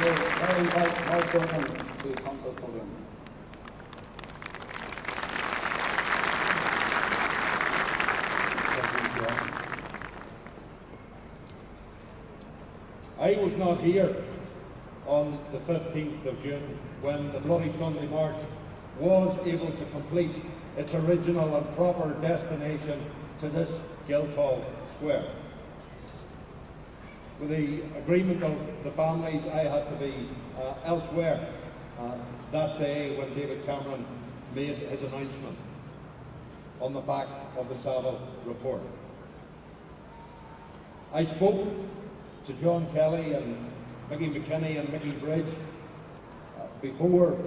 I invite Mark Burnham to the council podium. I was not here on the 15th of June when the Bloody Sunday March was able to complete its original and proper destination to this Guildhall Square. With the agreement of the families, I had to be elsewhere that day when David Cameron made his announcement on the back of the Saville report. I spoke to John Kelly and Mickey McKinney and Mickey Bridge before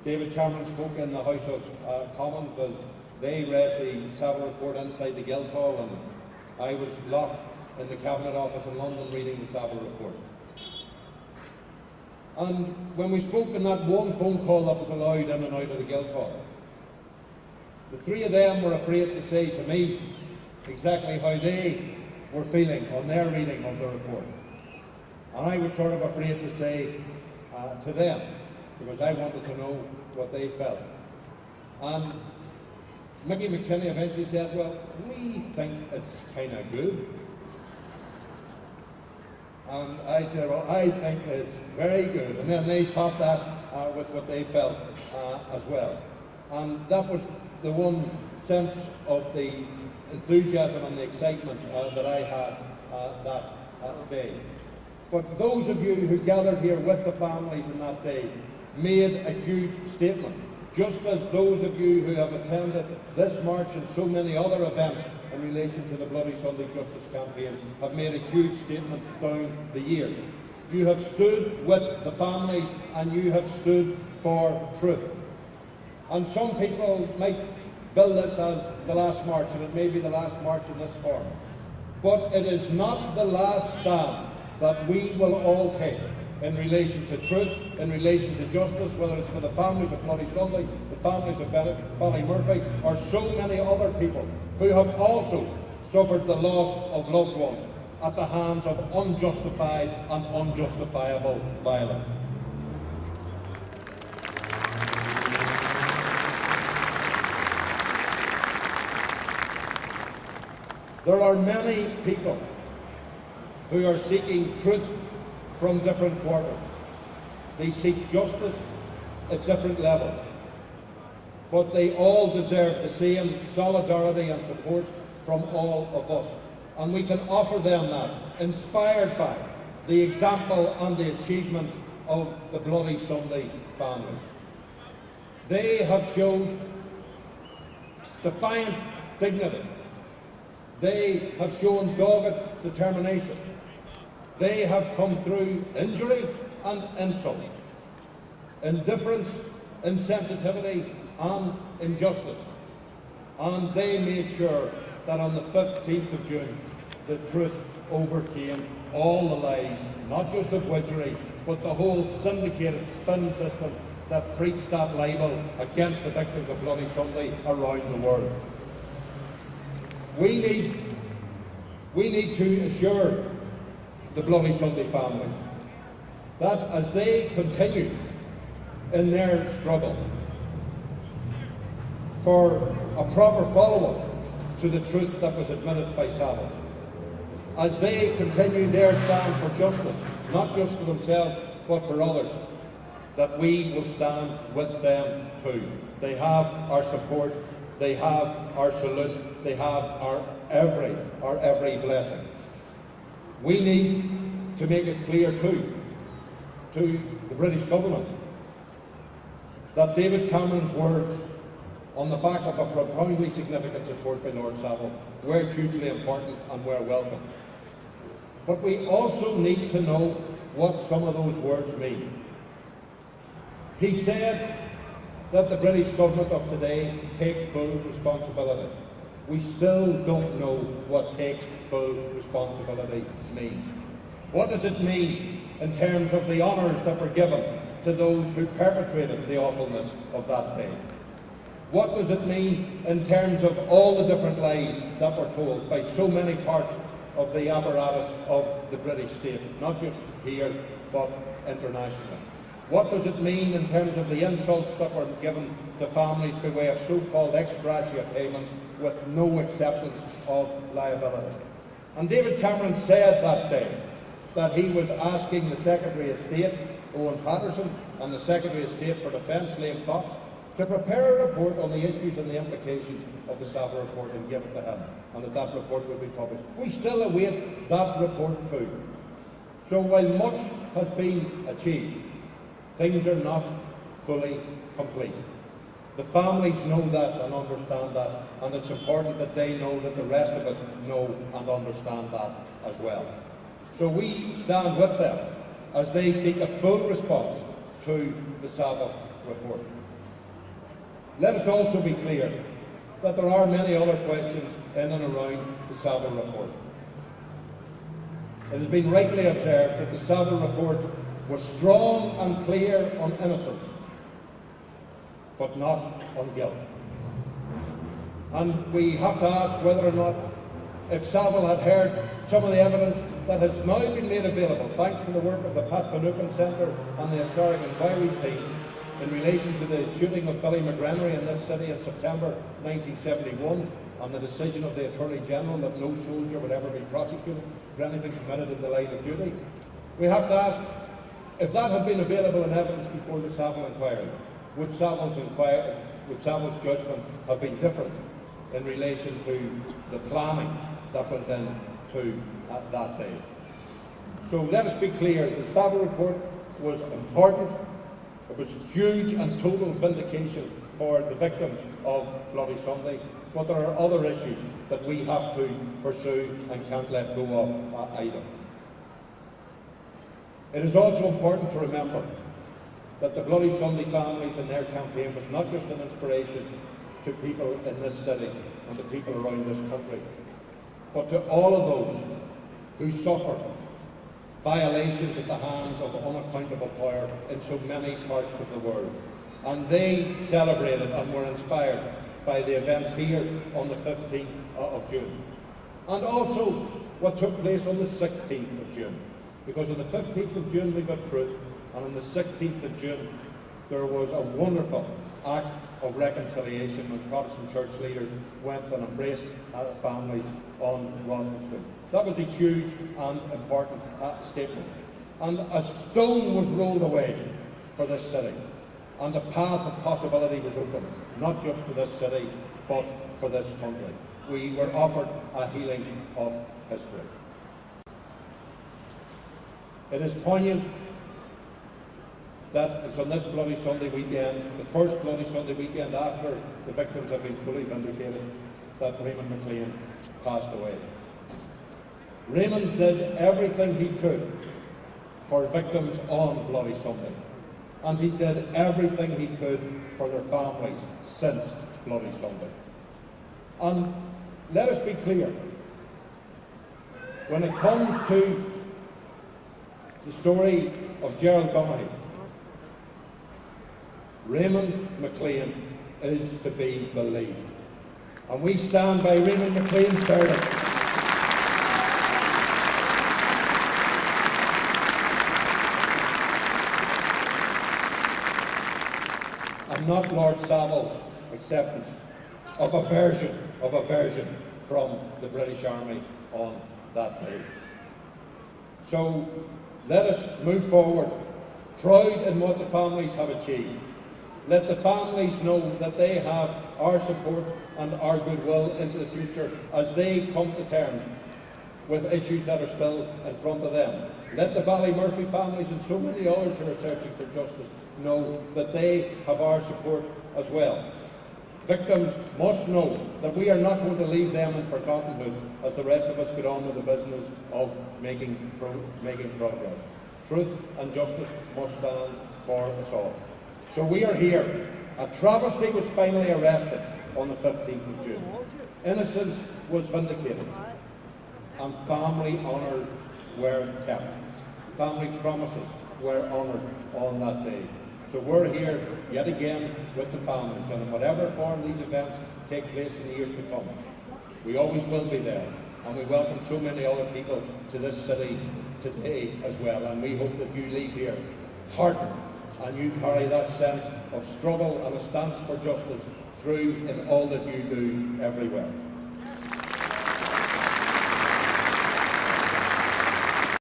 David Cameron spoke in the House of Commons as they read the Saville report inside the Guildhall, and I was locked in the Cabinet Office in London reading the Saville report. And when we spoke in that one phone call that was allowed in and out of the Guildhall, the three of them were afraid to say to me exactly how they were feeling on their reading of the report. And I was sort of afraid to say to them, because I wanted to know what they felt. And Mickey McKinney eventually said, well, we think it's kind of good. And I said, well, I think it's very good. And then they topped that with what they felt as well. And that was the one sense of the enthusiasm and the excitement that I had that day. But those of you who gathered here with the families on that day made a huge statement, just as those of you who have attended this march and so many other events in relation to the Bloody Sunday Justice Campaign have made a huge statement down the years. You have stood with the families and you have stood for truth. And some people might bill this as the last march, and it may be the last march in this form. But it is not the last stand that we will all take in relation to truth, in relation to justice, whether it's for the families of Bloody Sunday, the families of Ballymurphy, or so many other people who have also suffered the loss of loved ones at the hands of unjustified and unjustifiable violence. There are many people who are seeking truth from different quarters. They seek justice at different levels. But they all deserve the same solidarity and support from all of us. And we can offer them that, inspired by the example and the achievement of the Bloody Sunday families. They have shown defiant dignity. They have shown dogged determination. They have come through injury and insult, indifference, insensitivity and injustice. And they made sure that on the 15th of June, the truth overcame all the lies, not just of Widgery, but the whole syndicated spin system that preached that libel against the victims of Bloody Sunday around the world. We need to assure the Bloody Sunday families that as they continue in their struggle for a proper follow-up to the truth that was admitted by Saville, as they continue their stand for justice, not just for themselves but for others, that we will stand with them too. They have our support, they have our salute, they have our every blessing. We need to make it clear too to the British government that David Cameron's words on the back of a profoundly significant support by Lord Saville were hugely important and were welcome. But we also need to know what some of those words mean. He said that the British government of today take full responsibility. We still don't know what take full responsibility means. What does it mean in terms of the honours that were given to those who perpetrated the awfulness of that day? What does it mean in terms of all the different lies that were told by so many parts of the apparatus of the British state, not just here, but internationally. What does it mean in terms of the insults that were given to families by way of so-called ex gratia payments with no acceptance of liability? And David Cameron said that day that he was asking the Secretary of State, Owen Paterson, and the Secretary of State for Defence, Liam Fox, to prepare a report on the issues and the implications of the Savile report and give it to him, and that report will be published. We still await that report too. So while much has been achieved, things are not fully complete. The families know that and understand that, and it's important that they know that the rest of us know and understand that as well. So we stand with them as they seek a full response to the Savile report. Let us also be clear that there are many other questions in and around the Savile report. It has been rightly observed that the Savile report was strong and clear on innocence, but not on guilt. And we have to ask whether or not, if Savile had heard some of the evidence that has now been made available, thanks to the work of the Pat Finucane Centre and the Historic Inquiries team, in relation to the shooting of Billy McGrenery in this city in September 1971, and the decision of the Attorney General that no soldier would ever be prosecuted for anything committed in the line of duty, we have to ask, if that had been available in evidence before the Savile inquiry, would Savile's judgment have been different in relation to the planning that went into that day? So let us be clear, the Savile report was important. It was huge and total vindication for the victims of Bloody Sunday, but there are other issues that we have to pursue and can't let go of either. It is also important to remember that the Bloody Sunday families and their campaign was not just an inspiration to people in this city and to people around this country, but to all of those who suffer violations at the hands of unaccountable power in so many parts of the world. And they celebrated and were inspired by the events here on the 15th of June. And also what took place on the 16th of June. Because on the 15th of June we got truth, and on the 16th of June there was a wonderful act of reconciliation when Protestant church leaders went and embraced families on Roswell Street. That was a huge and important statement. And a stone was rolled away for this city, and the path of possibility was open, not just for this city, but for this country. We were offered a healing of history. It is poignant that it's on this Bloody Sunday weekend, the first Bloody Sunday weekend after the victims have been fully vindicated, that Raymond McLean passed away. Raymond did everything he could for victims on Bloody Sunday, and he did everything he could for their families since Bloody Sunday. And let us be clear, when it comes to the story of Gerald Gonahy, Raymond McLean is to be believed. And we stand by Raymond McLean's verdict. And not Lord Savile's acceptance of a version from the British Army on that day. So let us move forward, proud in what the families have achieved. Let the families know that they have our support and our goodwill into the future as they come to terms with issues that are still in front of them. Let the Ballymurphy families and so many others who are searching for justice know that they have our support as well. Victims must know that we are not going to leave them in forgottenhood as the rest of us get on with the business of making progress. Truth and justice must stand for us all. So we are here. A travesty was finally arrested on the 15th of June. Innocence was vindicated, and family honours were kept. Family promises were honoured on that day. So we're here yet again with the families, and in whatever form these events take place in the years to come, we always will be there and we welcome so many other people to this city today as well, and we hope that you leave here heartened and you carry that sense of struggle and a stance for justice through in all that you do everywhere.